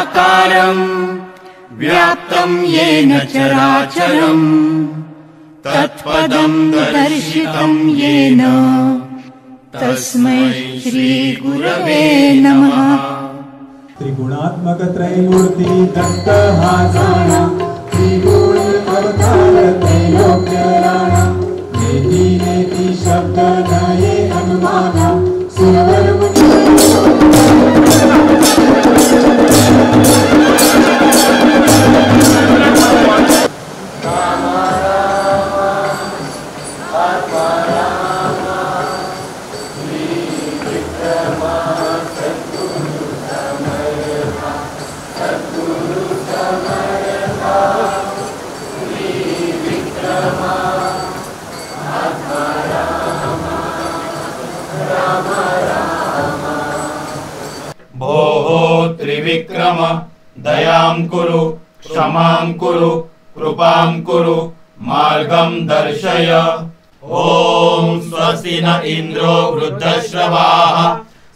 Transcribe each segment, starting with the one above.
निराकारम् व्याप्तं येन चराचरम् तत्पदं दर्शितं येन तस्मै श्री गुरवे नमः। त्रिगुणात्मक त्रैमूर्ति दत्त हा जाणा त्रिगुण अवतार त्रैलोक्य राणा नेति नेति शब्द नये अनुमाना सुरवर त्रिविक्रम दयां कुरु क्षमां कुरु कृपां कुरु मार्गं दर्शय। ओम स्वस्ति न इंद्रो वृद्धश्रवाः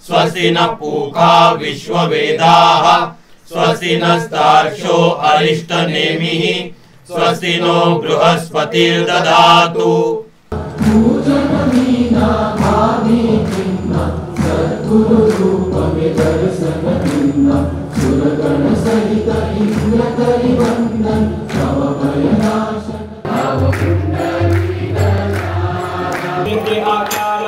स्वस्ति न पूषा विश्ववेदाः स्वस्ति नस्तार्क्ष्यो अरिष्टनेमिः स्वस्ति नो बृहस्पतिर्दधातु। आकार